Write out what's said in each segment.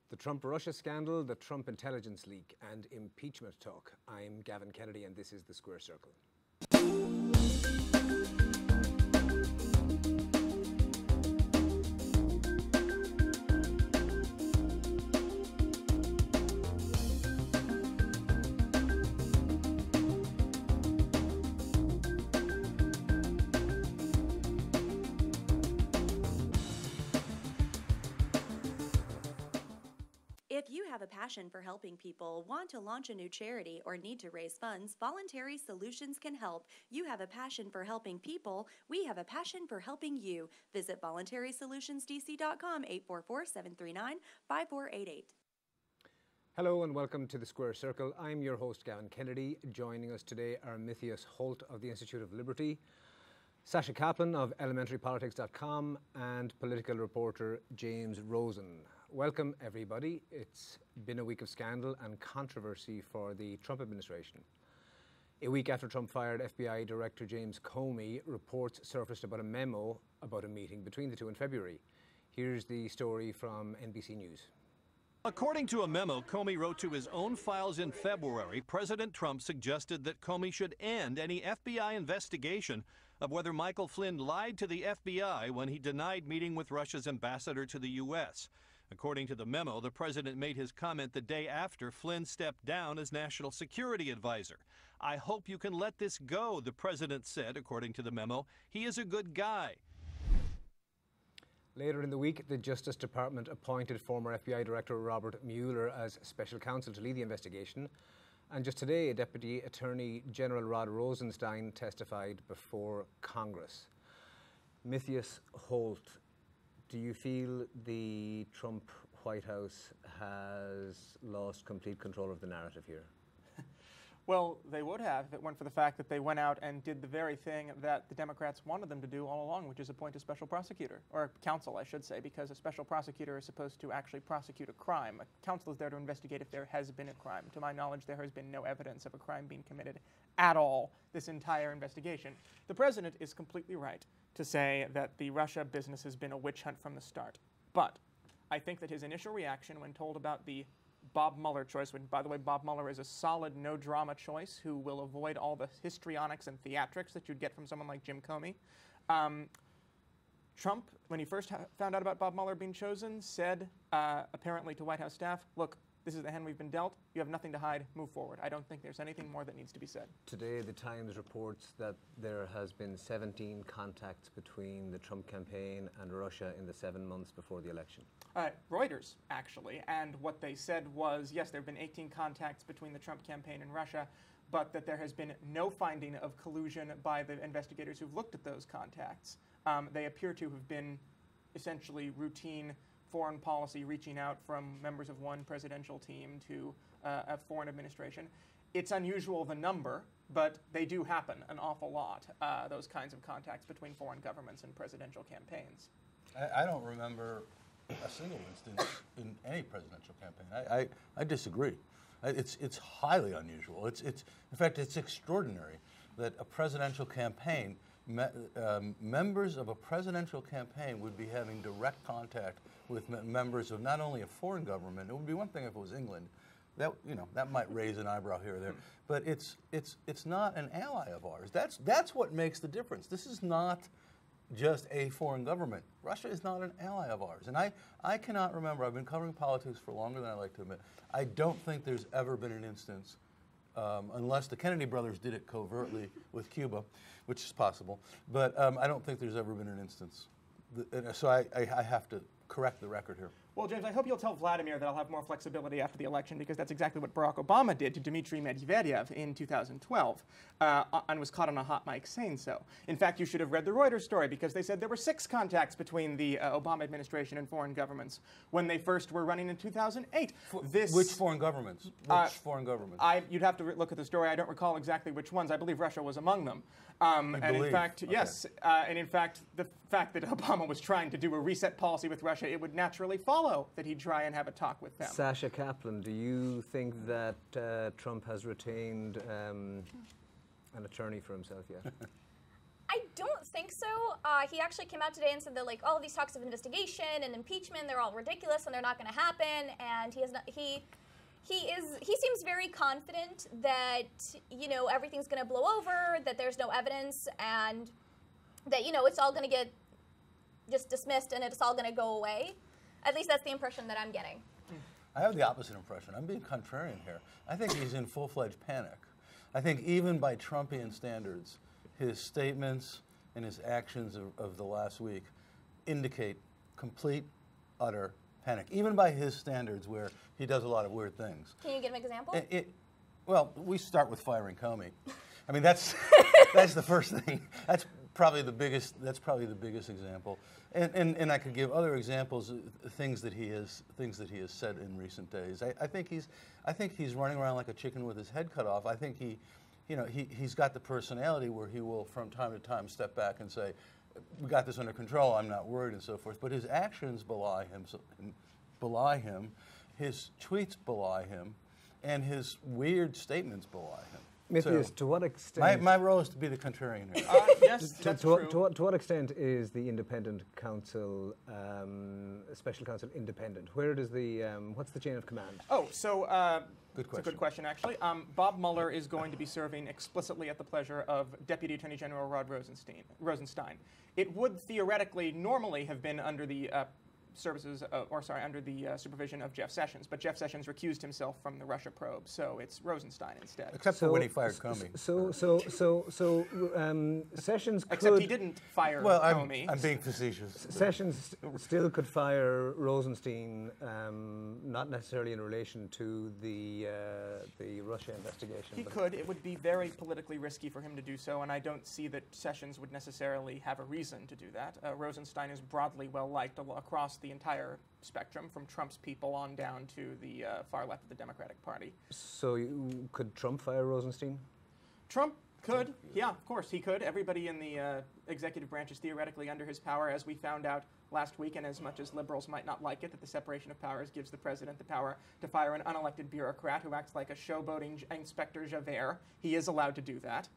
The TrumpRussia scandal, the Trump intelligence leak, and impeachment talk. I'm Gavin Kennedy, and this is The Square Circle. If you have a passion for helping people, want to launch a new charity, or need to raise funds, Voluntary Solutions can help. You have a passion for helping people. We have a passion for helping you. Visit voluntarysolutionsdc.com, 844-739-5488. Hello and welcome to The Square Circle. I'm your host, Gavin Kennedy. Joining us today are Mytheos Holt of the Institute of Liberty, Sasha Kaplan of elementarypolitics.com, and political reporter James Rosen. Welcome, everybody. It's been a week of scandal and controversy for the Trump administration. A week after Trump fired FBI Director James Comey, reports surfaced about a memo about a meeting between the two in February. Here's the story from NBC News. According to a memo Comey wrote to his own files in February, President Trump suggested that Comey should end any FBI investigation of whether Michael Flynn lied to the FBI when he denied meeting with Russia's ambassador to the U.S. According to the memo, the president made his comment the day after Flynn stepped down as national security advisor. "I hope you can let this go," the president said, according to the memo. "He is a good guy." Later in the week, the Justice Department appointed former FBI Director Robert Mueller as special counsel to lead the investigation. And just today, Deputy Attorney General Rod Rosenstein testified before Congress. Mytheos Holt, do you feel the Trump White House has lost complete control of the narrative here? Well, they would have if it weren't for the fact that they went out and did the very thing that the Democrats wanted them to do all along, which is appoint a special prosecutor, or counsel, I should say, because a special prosecutor is supposed to actually prosecute a crime. A counsel is there to investigate if there has been a crime. To my knowledge, there has been no evidence of a crime being committed at all this entire investigation. The president is completely right to say that the Russia business has been a witch hunt from the start. But I think that his initial reaction when told about the Bob Mueller choice, when, by the way, Bob Mueller is a solid no-drama choice who will avoid all the histrionics and theatrics that you'd get from someone like Jim Comey. Trump, when he first found out about Bob Mueller being chosen, said apparently to White House staff, "Look, this is the hand we've been dealt. You have nothing to hide. Move forward." I don't think there's anything more that needs to be said. Today, the Times reports that there has been 17 contacts between the Trump campaign and Russia in the 7 months before the election. Reuters, actually, and what they said was, yes, there have been 18 contacts between the Trump campaign and Russia, but that there has been no finding of collusion by the investigators who've looked at those contacts. They appear to have been essentially routine foreign policy reaching out from members of one presidential team to a foreign administration. It's unusual, the number, but they do happen an awful lot, those kinds of contacts between foreign governments and presidential campaigns. I don't remember a single instance in any presidential campaign. I disagree. It's highly unusual. In fact, it's extraordinary that a presidential campaign, members of a presidential campaign would be having direct contact with members of not only a foreign government. It would be one thing if it was England. That might raise an eyebrow here or there. But it's not an ally of ours. That's what makes the difference. This is not just a foreign government. Russia is not an ally of ours. And I cannot remember, I've been covering politics for longer than I like to admit, I don't think there's ever been an instance, unless the Kennedy brothers did it covertly with Cuba, which is possible, but I don't think there's ever been an instance. So I have to correct the record here. Well, James, I hope you'll tell Vladimir that I'll have more flexibility after the election, because that's exactly what Barack Obama did to Dmitry Medvedev in 2012 and was caught on a hot mic saying so. In fact, you should have read the Reuters story, because they said there were 6 contacts between the Obama administration and foreign governments when they first were running in 2008. Which foreign governments? Which foreign governments? You'd have to look at the story. I don't recall exactly which ones. I believe Russia was among them. In fact, okay. Yes, and in fact, the fact that Obama was trying to do a reset policy with Russia, it would naturally follow that he'd try and have a talk with them. Sasha Kaplan, do you think that Trump has retained an attorney for himself yet? I don't think so. He actually came out today and said that like all of these talks of investigation and impeachment, they're all ridiculous and they're not going to happen. And he seems very confident that everything's going to blow over, that there's no evidence, and that it's all going to get just dismissed and it's all going to go away. At least that's the impression that I'm getting. I have the opposite impression. I'm being contrarian here. I think he's in full-fledged panic. I think even by Trumpian standards, his statements and his actions of the last week indicate complete, utter panic, even by his standards where he does a lot of weird things. Can you give an example? Well, we start with firing Comey. I mean, that's the first thing. That's probably the biggest example. And I could give other examples of things that he has said in recent days. I think he's running around like a chicken with his head cut off. I think he's got the personality where he will from time to time step back and say, we got this under control, I'm not worried, and so forth. But his actions belie him, his tweets belie him, and his weird statements belie him. Mytheos, to what extent? My role is to be the contrarian here. Yes, that's true. To what extent is the independent counsel, special counsel, independent? Where does what's the chain of command? Oh, so good question. It's a good question, actually. Bob Mueller is going to be serving explicitly at the pleasure of Deputy Attorney General Rod Rosenstein. It would theoretically normally have been under the supervision of Jeff Sessions, but Jeff Sessions recused himself from the Russia probe, so it's Rosenstein instead. Except for when he fired Comey. Sessions could... Except he didn't fire Comey. I'm being facetious. Sessions still could fire Rosenstein, not necessarily in relation to the Russia investigation. He could. It would be very politically risky for him to do so, and I don't see that Sessions would necessarily have a reason to do that. Rosenstein is broadly well-liked across the entire spectrum, from Trump's people on down to the far left of the Democratic Party. So could Trump fire Rosenstein? Trump could. Yeah, of course, he could. Everybody in the executive branch is theoretically under his power, as we found out last week, and as much as liberals might not like it, that the separation of powers gives the president the power to fire an unelected bureaucrat who acts like a showboating Inspector Javert. He is allowed to do that,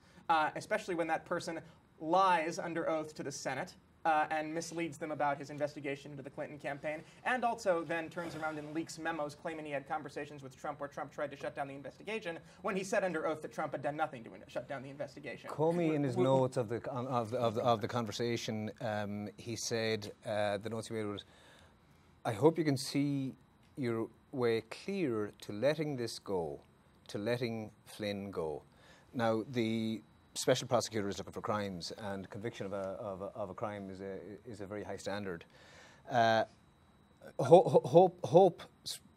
especially when that person lies under oath to the Senate. And misleads them about his investigation into the Clinton campaign, and also then turns around and leaks memos claiming he had conversations with Trump where Trump tried to shut down the investigation when he said under oath that Trump had done nothing to shut down the investigation. Comey, in his notes of the conversation, he said the notes he made was, "I hope you can see your way clear to letting this go, to letting Flynn go." Now the special prosecutor is looking for crimes, and conviction of a crime is a very high standard. Hope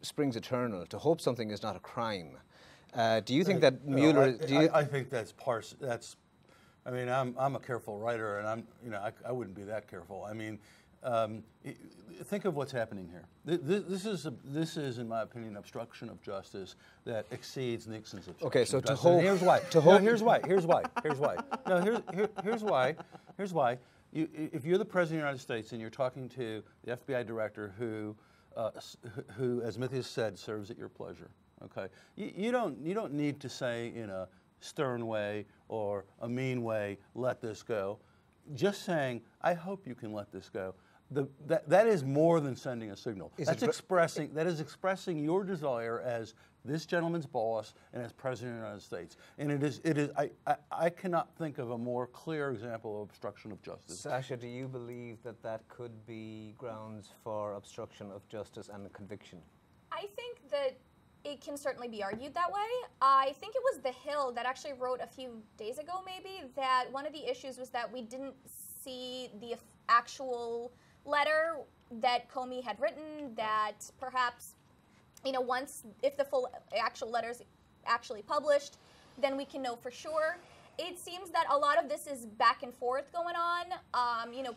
springs eternal. To hope something is not a crime. Do you think that Mueller? I think that's I mean, I'm a careful writer, and I wouldn't be that careful. I mean, think of what's happening here. This is, in my opinion, obstruction of justice that exceeds Nixon's obstruction. Okay, so of to justice. hope. And here's why. To hope. Here's why. No, here's why. If you're the president of the United States and you're talking to the FBI director who, as Mytheos said, serves at your pleasure. Okay, you don't need to say in a stern way or a mean way, let this go. Just saying, I hope you can let this go. That is more than sending a signal. That is expressing your desire as this gentleman's boss and as President of the United States. And I cannot think of a more clear example of obstruction of justice. Sasha, do you believe that could be grounds for obstruction of justice and conviction? I think that it can certainly be argued that way. I think it was The Hill that actually wrote a few days ago, maybe, that one of the issues was that we didn't see the actual letter that Comey had written, that perhaps, if the full actual letter's actually published, then we can know for sure. It seems that a lot of this is back and forth going on,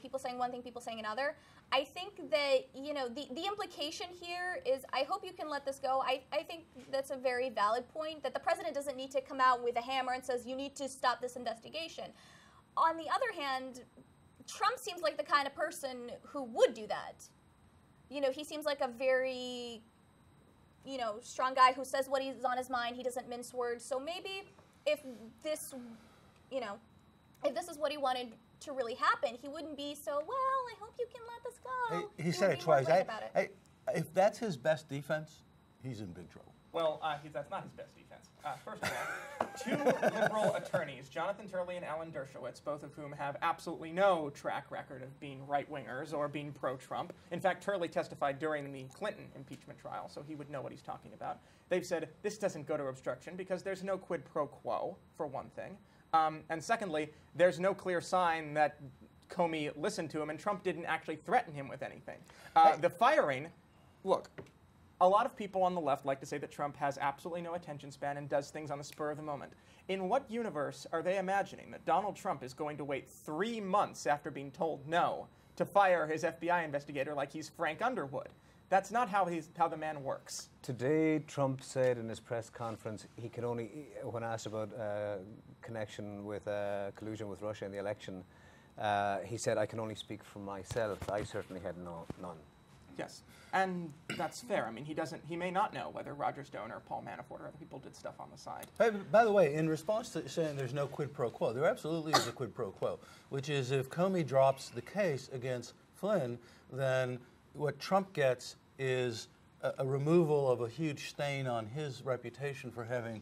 people saying one thing, people saying another. I think that, the implication here is, I hope you can let this go. I think that's a very valid point, that the president doesn't need to come out with a hammer and says, you need to stop this investigation. On the other hand, Trump seems like the kind of person who would do that. He seems like a very, strong guy who says what is on his mind. He doesn't mince words. So maybe if this is what he wanted to really happen, he wouldn't be so, well, I hope you can let this go. He said it twice. If that's his best defense, he's in big trouble. Well, that's not his best defense. First of all, two liberal attorneys, Jonathan Turley and Alan Dershowitz, both of whom have absolutely no track record of being right-wingers or being pro-Trump. In fact, Turley testified during the Clinton impeachment trial, so he would know what he's talking about. They've said this doesn't go to obstruction because there's no quid pro quo, for one thing. And secondly, there's no clear sign that Comey listened to him, and Trump didn't actually threaten him with anything. The firing, look, a lot of people on the left like to say that Trump has absolutely no attention span and does things on the spur of the moment. In what universe are they imagining that Donald Trump is going to wait 3 months after being told no to fire his FBI investigator like he's Frank Underwood? That's not how the man works. Today, Trump said in his press conference he could only, when asked about connection with collusion with Russia in the election, he said, I can only speak for myself. I certainly had none. Yes, and that's fair. I mean, he may not know whether Roger Stone or Paul Manafort or other people did stuff on the side. By the way, in response to saying there's no quid pro quo, there absolutely is a quid pro quo, which is if Comey drops the case against Flynn, then what Trump gets is a removal of a huge stain on his reputation for having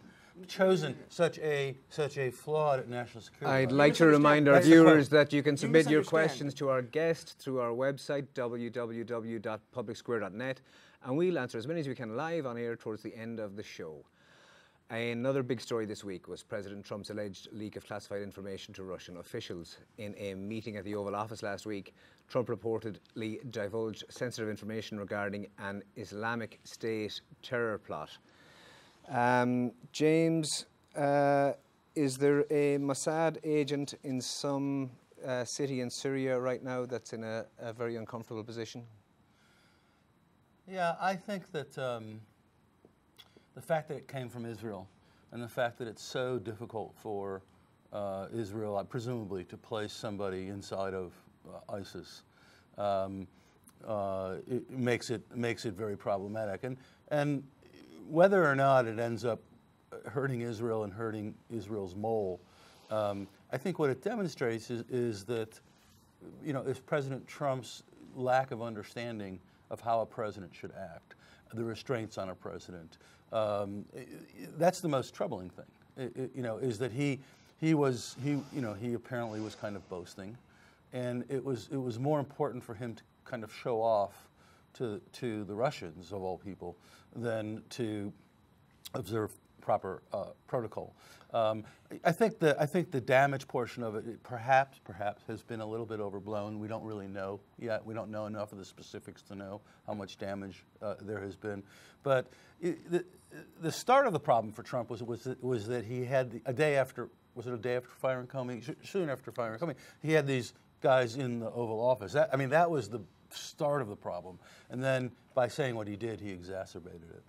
chosen such a flawed national security. I'd like to remind our viewers that you can submit your questions to our guest through our website, www.publicsquare.net, and we'll answer as many as we can live on air towards the end of the show. Another big story this week was President Trump's alleged leak of classified information to Russian officials. In a meeting at the Oval Office last week, Trump reportedly divulged sensitive information regarding an Islamic State terror plot. James, is there a Mossad agent in some city in Syria right now that's in a very uncomfortable position? Yeah, I think that the fact that it came from Israel and the fact that it's so difficult for Israel, presumably, to place somebody inside of ISIS, it makes it very problematic. And whether or not it ends up hurting Israel and hurting Israel's mole, I think what it demonstrates is that, is President Trump's lack of understanding of how a president should act, the restraints on a president. That's the most troubling thing. Is that he apparently was kind of boasting, and it was more important for him to kind of show off to the Russians, of all people, than to observe proper protocol. I think the damage portion of it perhaps has been a little bit overblown. We don't really know yet. We don't know enough of the specifics to know how much damage there has been. But the start of the problem for Trump was that he had a day after firing Comey? Soon after firing Comey, he had these guys in the Oval Office. That was the start of the problem. And then by saying what he did, he exacerbated it.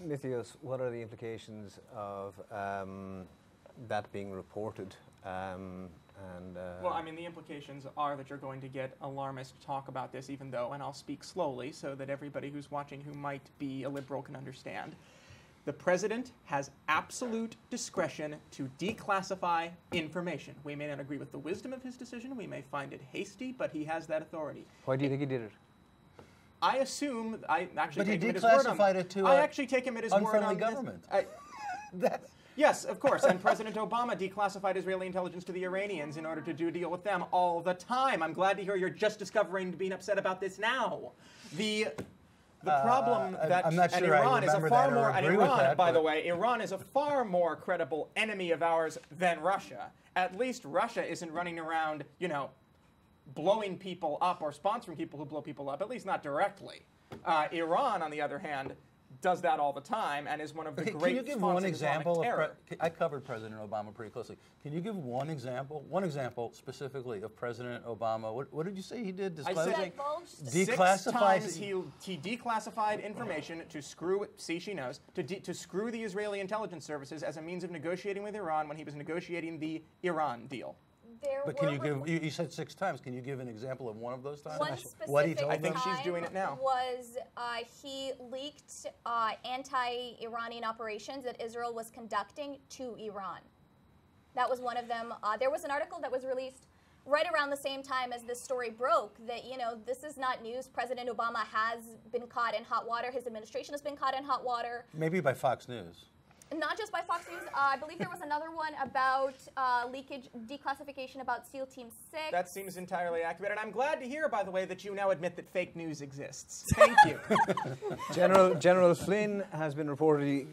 Mytheos, what are the implications of that being reported? Well, the implications are that you're going to get alarmist talk about this, even though, and I'll speak slowly so that everybody who's watching who might be a liberal can understand. The president has absolute discretion to declassify information. We may not agree with the wisdom of his decision. We may find it hasty, but he has that authority. Why do you think he did it? I assume I actually take him at his word on. But he declassified it to I actually take him at his word on. Unfriendly government. Yes, of course. And President Obama declassified Israeli intelligence to the Iranians in order to deal with them all the time. I'm glad to hear you're just discovering being upset about this now. The problem that Iran is a far more, and Iran, by the way, Iran is a far more credible enemy of ours than Russia. At least Russia isn't running around, blowing people up or sponsoring people who blow people up, at least not directly. Iran, on the other hand, does that all the time and is one of the great. Can you give one example of I covered President Obama pretty closely. Can you give one example specifically of President Obama? What did you say he did? Declassified. 6 times he declassified information to screw. See, she knows to screw the Israeli intelligence services as a means of negotiating with Iran when he was negotiating the Iran deal. But can you give? You said 6 times. Can you give an example of one of those times? One specific what he told I think she's doing it now. Was he leaked anti-Iranian operations that Israel was conducting to Iran? That was one of them. There was an article that was released right around the same time as this story broke that, this is not news. President Obama has been caught in hot water. His administration has been caught in hot water. Maybe by Fox News. Not just by Fox News. I believe there was another one about leakage, declassification about SEAL Team 6. That seems entirely accurate. And I'm glad to hear, by the way, that you now admit that fake news exists. Thank you. General Flynn has been reportedly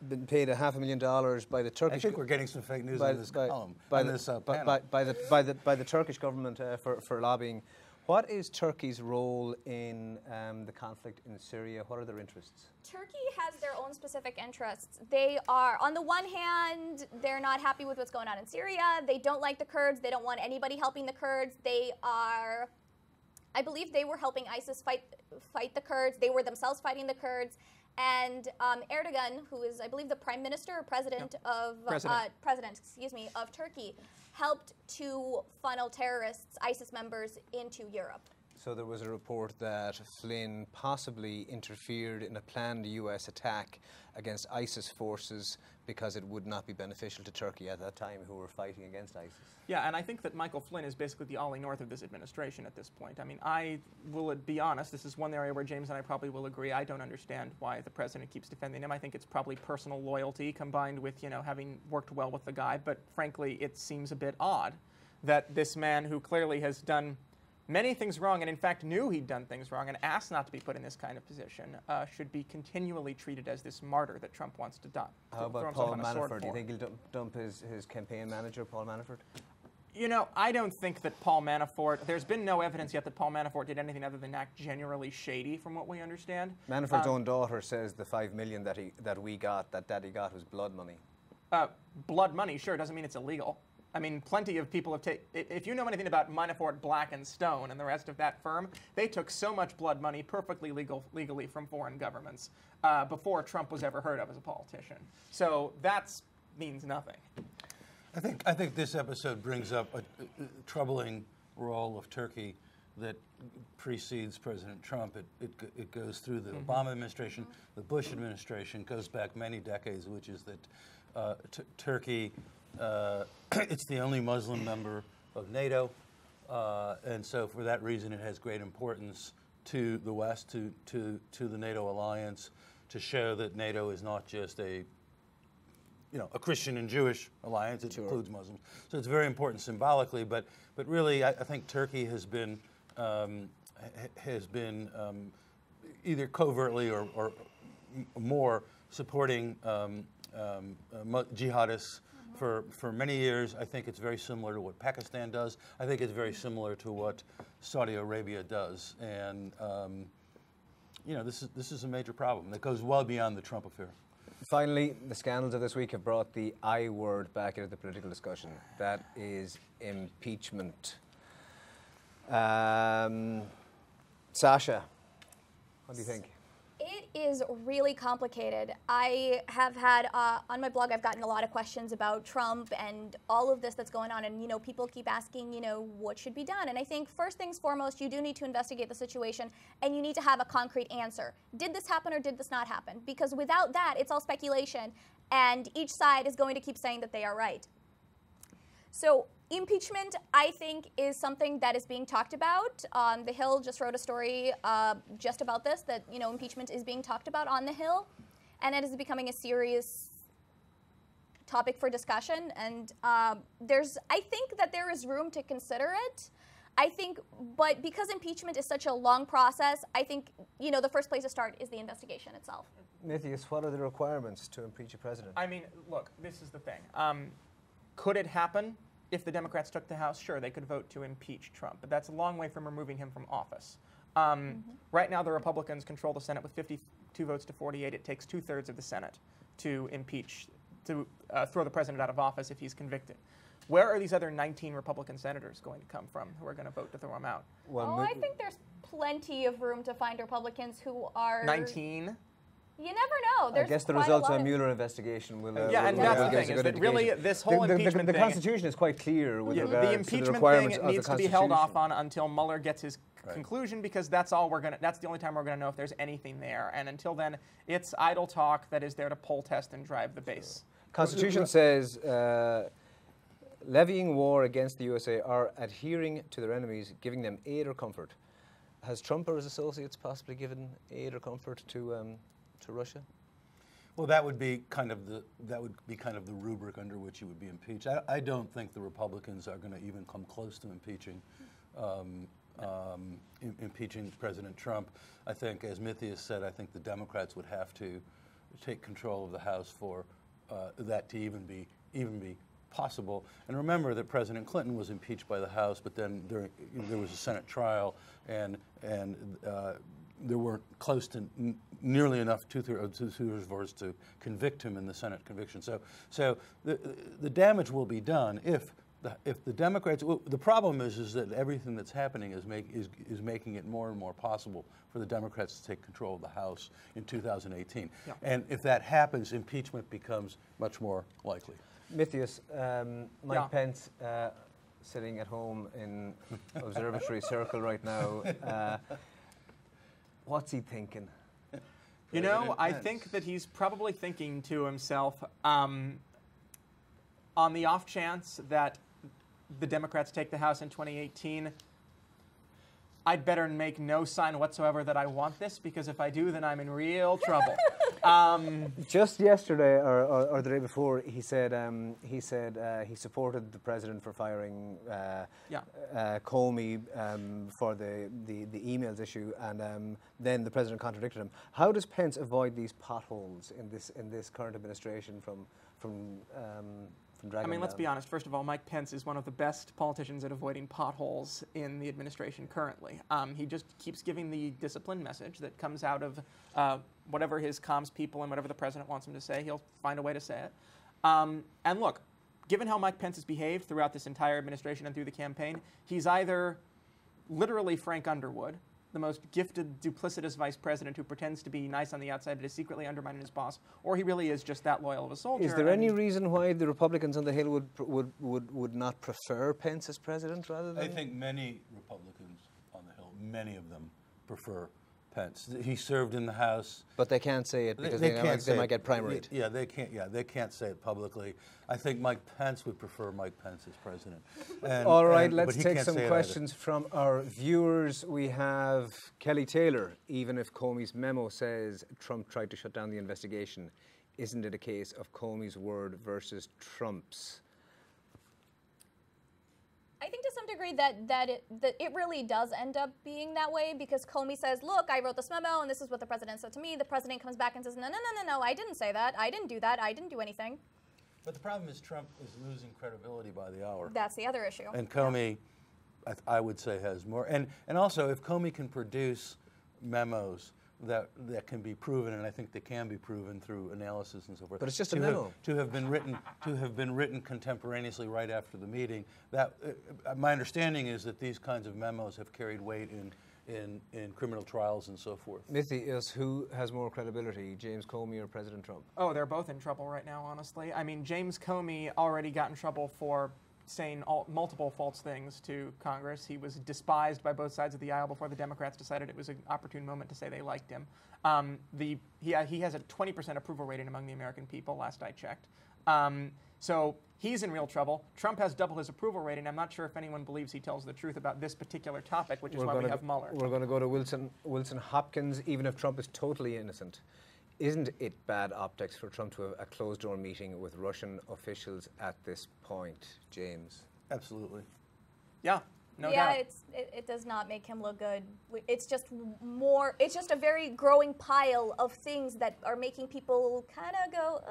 been paid $500,000 by the Turkish. I think we're getting some fake news on this column. By the Turkish government for lobbying. What is Turkey's role in the conflict in Syria? What are their interests? Turkey has their own specific interests. They are, on the one hand, they're not happy with what's going on in Syria. They don't like the Kurds. They don't want anybody helping the Kurds. They are, I believe they were helping ISIS fight the Kurds. They were themselves fighting the Kurds. And Erdogan, who is, I believe, the prime minister or president of Turkey, helped to funnel terrorists, ISIS members, into Europe. So there was a report that Flynn possibly interfered in a planned US attack against ISIS forces because it would not be beneficial to Turkey at that time, who were fighting against ISIS. Yeah, and I think that Michael Flynn is basically the Ollie North of this administration at this point. I mean, I will be honest, this is one area where James and I probably will agree. I don't understand why the president keeps defending him. I think it's probably personal loyalty combined with, having worked well with the guy. But frankly, it seems a bit odd that this man who clearly has done many things wrong, and in fact knew he'd done things wrong and asked not to be put in this kind of position, should be continually treated as this martyr that Trump wants to dump. How about Paul Manafort? Do you think he'll dump his campaign manager, Paul Manafort? I don't think that Paul Manafort, there's been no evidence yet that Paul Manafort did anything other than act generally shady, from what we understand. Manafort's own daughter says the $5 million that Daddy got was blood money. Blood money, sure, doesn't mean it's illegal. I mean, plenty of people have taken, if you know anything about Manafort, Black and Stone and the rest of that firm, they took so much blood money perfectly legally from foreign governments before Trump was ever heard of as a politician. So that means nothing. I think this episode brings up a troubling role of Turkey that precedes President Trump. It goes through the Obama administration, the Bush administration, goes back many decades, which is that Turkey, it's the only Muslim member of NATO, and so for that reason it has great importance to the West, to the NATO alliance, to show that NATO is not just a Christian and Jewish alliance. It includes Muslims. So it's very important symbolically, but really I think Turkey has been either covertly or more supporting jihadists for many years. I think it's very similar to what Pakistan does. I think it's very similar to what Saudi Arabia does. And this is a major problem that goes well beyond the Trump affair. Finally, the scandals of this week have brought the I word back into the political discussion. That is impeachment. Sasha, what do you think? It is really complicated. I have had, on my blog, I've gotten a lot of questions about Trump and all of this that's going on. And, people keep asking, what should be done? And I think first things foremost, you do need to investigate the situation and you need to have a concrete answer. Did this happen or did this not happen? Because without that, it's all speculation. And each side is going to keep saying that they are right. So impeachment, I think, is something that is being talked about. The Hill just wrote a story just about this, that impeachment is being talked about on the Hill, and it is becoming a serious topic for discussion. And I think that there is room to consider it. But because impeachment is such a long process, I think the first place to start is the investigation itself. Mytheos, what are the requirements to impeach a president? I mean, look, this is the thing. Could it happen? If the Democrats took the House, sure, they could vote to impeach Trump, but that's a long way from removing him from office. Right now, the Republicans control the Senate with 52 votes to 48. It takes 2/3 of the Senate to impeach, to throw the president out of office if he's convicted. Where are these other 19 Republican senators going to come from who are going to vote to throw him out? Well, I think there's plenty of room to find Republicans who are... 19? You never know. There's I guess the results of the Mueller investigation will... yeah, and that's the thing, is that really this whole impeachment thing... The Constitution is quite clear with regards the impeachment to the requirements thing of the needs to be held off on until Mueller gets his conclusion, because that's the only time we're going to know if there's anything there. And until then, it's idle talk that is there to poll test and drive the base. Constitution says levying war against the USA or adhering to their enemies, giving them aid or comfort. Has Trump or his associates possibly given aid or comfort to Russia? Well, that would be kind of the rubric under which he would be impeached. I don't think the Republicans are going to even come close to impeaching President Trump. I think, as Mytheos said, I think the Democrats would have to take control of the House for that to even be possible. And remember that President Clinton was impeached by the House, but then there was a Senate trial, and there weren't close to nearly enough two-thirds votes to convict him in the Senate conviction. So the damage will be done if the Democrats. The problem is that everything that's happening is making it more and more possible for the Democrats to take control of the House in 2018. Yeah. And if that happens, impeachment becomes much more likely. Mytheos, Mike Pence, sitting at home in Observatory Circle right now. What's he thinking? You know, I think that he's probably thinking to himself, on the off chance that the Democrats take the House in 2018, I'd better make no sign whatsoever that I want this, because if I do, then I'm in real trouble. Just yesterday, or the day before, he said he supported the president for firing Comey for the emails issue, and then the president contradicted him. How does Pence avoid these potholes in this current administration from dragging? I mean, let's down? be honest. First of all, Mike Pence is one of the best politicians at avoiding potholes in the administration currently. He just keeps giving the discipline message that comes out of whatever his comms people and whatever the president wants him to say. He'll find a way to say it. And look, given how Mike Pence has behaved throughout this entire administration and through the campaign, he's either literally Frank Underwood, the most gifted, duplicitous vice president who pretends to be nice on the outside but is secretly undermining his boss, or he really is just that loyal of a soldier. Is there any reason why the Republicans on the Hill would not prefer Pence as president rather than? I think many Republicans on the Hill, many of them, prefer Pence. He served in the House, but they can't say it because they might get primaried. Yeah, they can't. Yeah, they can't say it publicly. I think Mike Pence would prefer Mike Pence as president. All right, let's take some questions from our viewers. We have Kelly Taylor. Even if Comey's memo says Trump tried to shut down the investigation, isn't it a case of Comey's word versus Trump's? I think to some degree that it really does end up being that way, because Comey says, look, I wrote this memo and this is what the president said to me. The president comes back and says, no, I didn't say that. I didn't do that. I didn't do anything. But the problem is Trump is losing credibility by the hour. That's the other issue. And Comey, I would say, has more. And also, if Comey can produce memos that can be proven, and I think they can be proven through analysis and so forth. But it's just a memo. To have been written contemporaneously right after the meeting. That my understanding is that these kinds of memos have carried weight in criminal trials and so forth. Mytheos, who has more credibility, James Comey or President Trump? Oh, they're both in trouble right now, honestly. I mean, James Comey already got in trouble for saying multiple false things to Congress. He was despised by both sides of the aisle before the Democrats decided it was an opportune moment to say they liked him. He has a 20% approval rating among the American people, last I checked. So he's in real trouble. Trump has double his approval rating. I'm not sure if anyone believes he tells the truth about this particular topic, which is why we have Mueller. We're going to go to Wilson Hopkins, even if Trump is totally innocent. Isn't it bad optics for Trump to have a closed-door meeting with Russian officials at this point, James? Absolutely. Yeah, no doubt. Yeah, it does not make him look good. It's just more. It's just a very growing pile of things that are making people kind of go,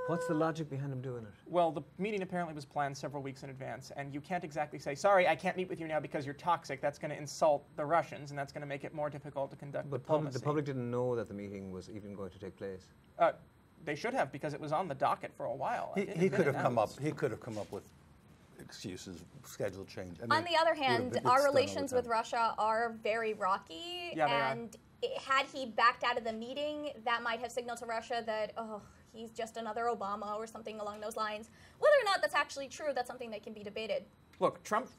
What's the logic behind him doing it? Well, the meeting apparently was planned several weeks in advance, and you can't exactly say, sorry, I can't meet with you now because you're toxic. That's going to insult the Russians, and that's going to make it more difficult to conduct diplomacy. The public didn't know that the meeting was even going to take place. They should have, because it was on the docket for a while. He could have come up with excuses, schedule change. I mean, on the other hand, our relations with Russia are very rocky, yeah, and had he backed out of the meeting, that might have signaled to Russia that, he's just another Obama or something along those lines. Whether or not that's actually true, that's something that can be debated. Look, Trump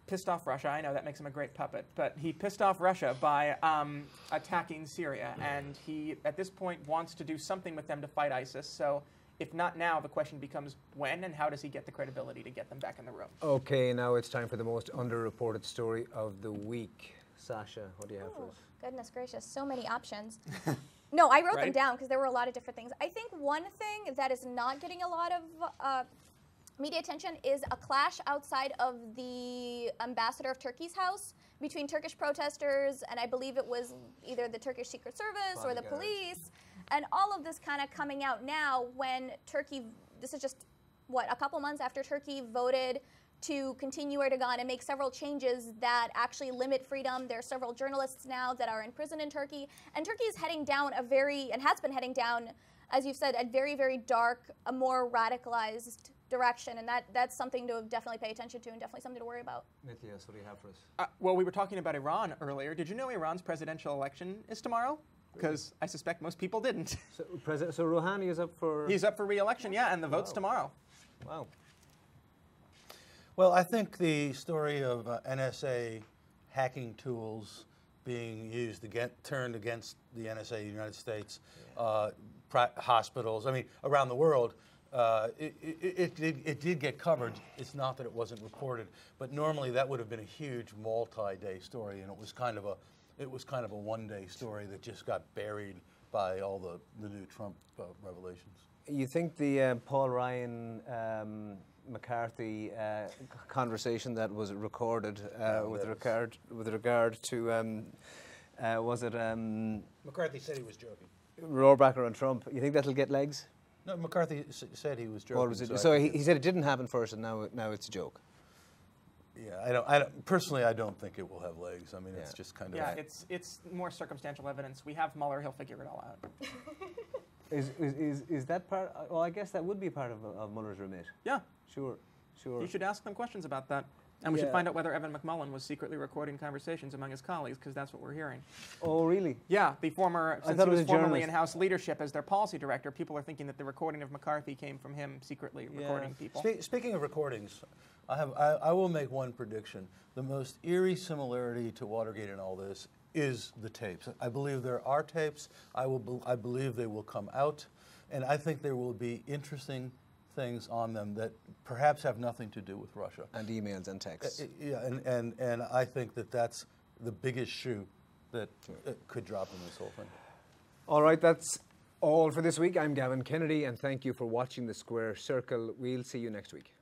pissed off Russia. I know that makes him a great puppet, but he pissed off Russia by attacking Syria, and he, at this point, wants to do something with them to fight ISIS. So If not now, the question becomes when, and how does he get the credibility to get them back in the room? Okay, now it's time for the most underreported story of the week. Sasha, what do you have for us? Goodness gracious, so many options. No, I wrote them Right? down because there were a lot of different things. I think one thing that is not getting a lot of media attention is a clash outside of the ambassador of Turkey's house between Turkish protesters and I believe it was either the Turkish Secret Service or the Bodyguards. police. And all of this kind of coming out now when Turkey, this is just, what, a couple months after Turkey voted to continue Erdogan and make several changes that actually limit freedom. There are several journalists now that are in prison in Turkey. And Turkey is heading down and has been heading down, as you've said, a very, very dark, a more radicalized direction. And that's something to definitely pay attention to and definitely something to worry about. Mytheos, what do you have for us? Well, we were talking about Iran earlier. Did you know Iran's presidential election is tomorrow? Because I suspect most people didn't. So Rouhani is up for... He's up for re-election, yeah, and the vote's tomorrow. Wow. Well, I think the story of NSA hacking tools being used to turned against the NSA, the United States, hospitals, I mean, around the world, it did get covered. It's not that it wasn't reported, but normally that would have been a huge multi-day story, and it was kind of a one-day story that just got buried by all the new Trump revelations. You think the Paul Ryan McCarthy conversation that was recorded with regard to was it McCarthy said he was joking. Rohrbacher and Trump? You think that'll get legs? No, McCarthy said he was joking. Or was it, so he said it didn't happen first, and now it's a joke. Yeah, I don't personally. I don't think it will have legs. I mean, it's just kind of. Yeah, it's more circumstantial evidence. We have Mueller; he'll figure it all out. Is that part? Well, I guess that would be part of Mueller's remit. Yeah, Sure. you should ask them questions about that, and we should find out whether Evan McMullen was secretly recording conversations among his colleagues, because that's what we're hearing. Oh, really? Yeah, the former, since thought he it was was a formerly journalist. in House leadership as their policy director, people are thinking that the recording of McCarthy came from him secretly recording people. Speaking of recordings, I will make one prediction. The most eerie similarity to Watergate and all this is the tapes. I believe there are tapes. I believe they will come out, and I think there will be interesting things on them that perhaps have nothing to do with Russia. And emails and texts. Yeah, and I think that that's the biggest shoe that could drop in this whole thing. All right, that's all for this week. I'm Gavin Kennedy, and thank you for watching The Square Circle. We'll see you next week.